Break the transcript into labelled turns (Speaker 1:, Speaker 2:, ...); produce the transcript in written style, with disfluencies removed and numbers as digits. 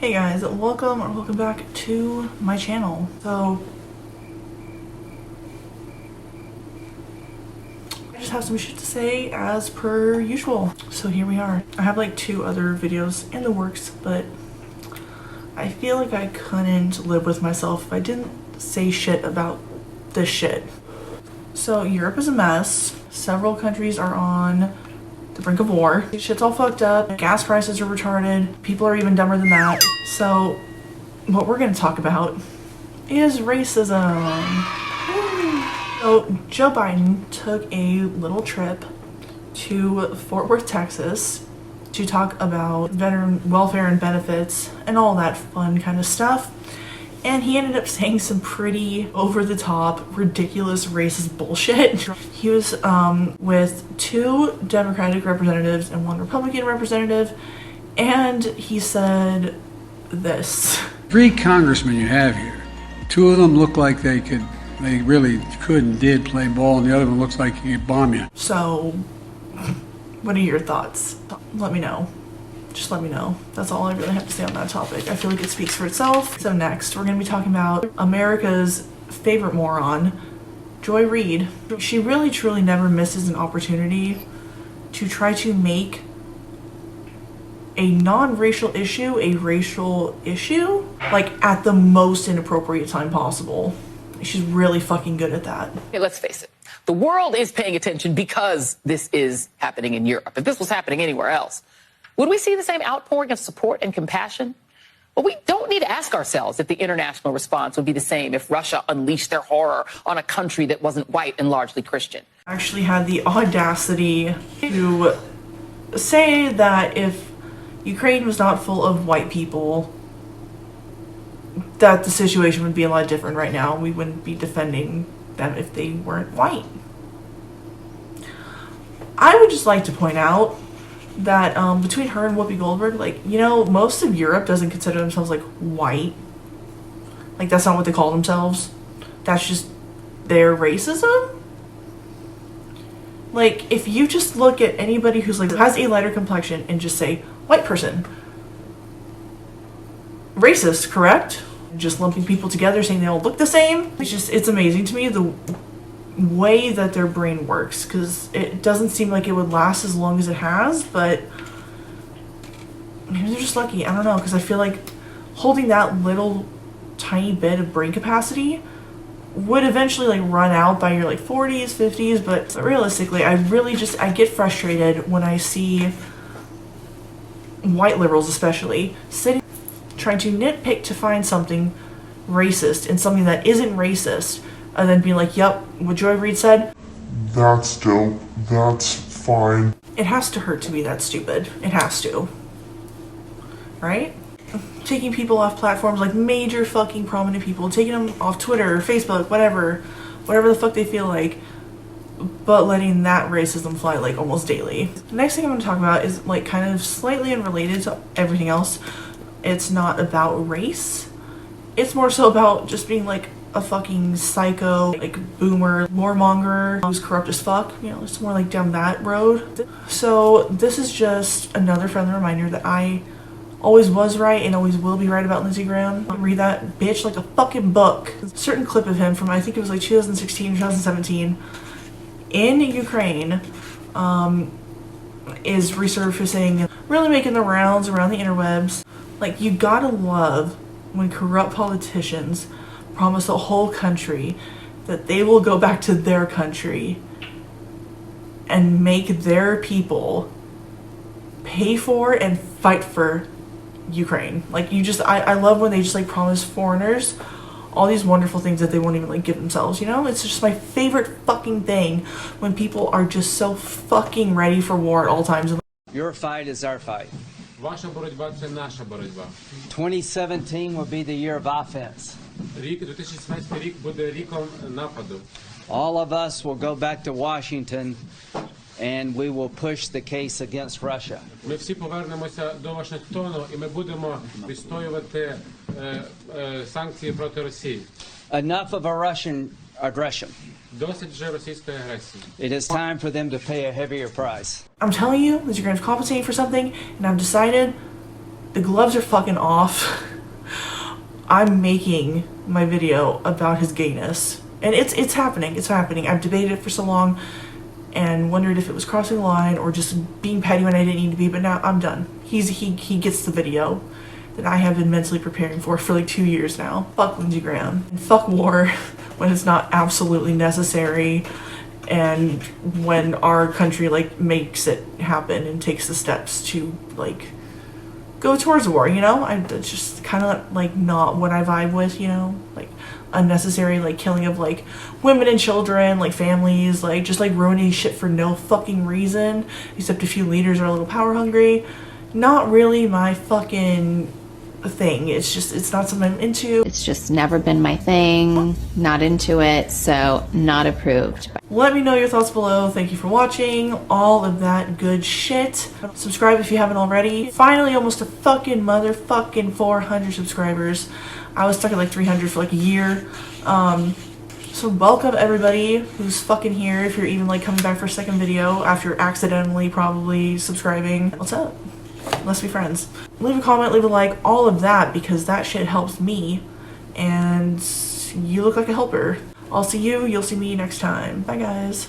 Speaker 1: Hey guys, welcome back to my channel. So I just have some shit to say as per usual. So here we are. I have like 2 other videos in the works, but I feel like I couldn't live with myself if I didn't say shit about this shit. So Europe is a mess. Several countries are on the brink of war. Shit's all fucked up. Gas prices are retarded. People are even dumber than that. So what we're gonna talk about is racism. So Joe Biden took a little trip to Fort Worth, Texas to talk about veteran welfare and benefits and all that fun kind of stuff. And he ended up saying some pretty over-the-top, ridiculous racist bullshit. He was with 2 Democratic representatives and 1 Republican representative, and he said this.
Speaker 2: 3 congressmen you have here. 2 of them look like they really could and did play ball, and the other one looks like he could bomb you.
Speaker 1: So, what are your thoughts? Let me know. Just let me know. That's all I really have to say on that topic. I feel like it speaks for itself. So next, we're going to be talking about America's favorite moron, Joy Reid. She really truly never misses an opportunity to try to make a non-racial issue a racial issue, like at the most inappropriate time possible. She's really fucking good at that.
Speaker 3: Okay, let's face it. The world is paying attention because this is happening in Europe. If this was happening anywhere else, would we see the same outpouring of support and compassion? Well, we don't need to ask ourselves if the international response would be the same if Russia unleashed their horror on a country that wasn't white and largely Christian.
Speaker 1: I actually had the audacity to say that if Ukraine was not full of white people, that the situation would be a lot different right now. We wouldn't be defending them if they weren't white. I would just like to point out that between her and Whoopi Goldberg, like, you know, most of Europe doesn't consider themselves like white. Like, that's not what they call themselves. That's just their racism. Like, if you just look at anybody who's like has a lighter complexion and just say white person, racist, correct? Just lumping people together saying they all look the same. It's amazing to me the way that their brain works, because it doesn't seem like it would last as long as it has, but maybe they're just lucky. I don't know, because I feel like holding that little tiny bit of brain capacity would eventually like run out by your like 40s, 50s, but realistically, I get frustrated when I see white liberals especially sitting trying to nitpick to find something racist in something that isn't racist, and then being like, yep, what Joy Reid said,
Speaker 4: that's dope, that's fine.
Speaker 1: It has to hurt to be that stupid. It has to. Right? Taking people off platforms, like major fucking prominent people, taking them off Twitter, Facebook, whatever the fuck they feel like, but letting that racism fly like almost daily. The next thing I'm going to talk about is like kind of slightly unrelated to everything else. It's not about race. It's more so about just being like a fucking psycho, like boomer, warmonger who's corrupt as fuck. You know, it's more like down that road. So this is just another friendly reminder that I always was right and always will be right about Lindsey Graham. Read that bitch like a fucking book. A certain clip of him from, I think it was like 2016, 2017, in Ukraine, is resurfacing, really making the rounds around the interwebs. Like, you gotta love when corrupt politicians promise a whole country that they will go back to their country and make their people pay for and fight for Ukraine. Like, I love when they just like promise foreigners all these wonderful things that they won't even like give themselves, you know? It's just my favorite fucking thing when people are just so fucking ready for war at all times.
Speaker 5: Your fight is our fight.
Speaker 6: Ваша боротьба – це наша боротьба.
Speaker 5: 2017 will be the year of offense.
Speaker 6: 2017 рік буде ріком нападу.
Speaker 5: All of us will go back to Washington and we will push the case against Russia.
Speaker 6: Ми всі повернемося до Вашингтону і ми будемо відстоювати санкції проти Росії.
Speaker 5: Enough of a Russian aggression.
Speaker 6: Досить вже російської агресії.
Speaker 5: It is time for them to pay a heavier price.
Speaker 1: I'm telling you that you're going to compensate for something, and I've decided the gloves are fucking off. I'm making my video about his gayness. And it's happening. It's happening. I've debated it for so long and wondered if it was crossing the line or just being petty when I didn't need to be, but now I'm done. He gets the video that I have been mentally preparing for like 2 years now. Fuck Lindsey Graham. And fuck war when it's not absolutely necessary, and when our country like makes it happen and takes the steps to like go towards the war, you know? It's just kind of like not what I vibe with, you know? Like unnecessary like killing of like women and children, like families, like just like ruining shit for no fucking reason, except a few leaders are a little power hungry. Not really my fucking thing. It's not something I'm into.
Speaker 7: It's just never been my thing. Not into it, so not approved.
Speaker 1: Let me know your thoughts below. Thank you for watching. All of that good shit. Subscribe if you haven't already. Finally, almost a fucking motherfucking 400 subscribers. I was stuck at like 300 for like a year. So welcome everybody who's fucking here. If you're even like coming back for a second video after accidentally probably subscribing. What's up? Let's be friends. Leave a comment, leave a like, all of that, because that shit helps me and you look like a helper. I'll see you, you'll see me next time. Bye guys.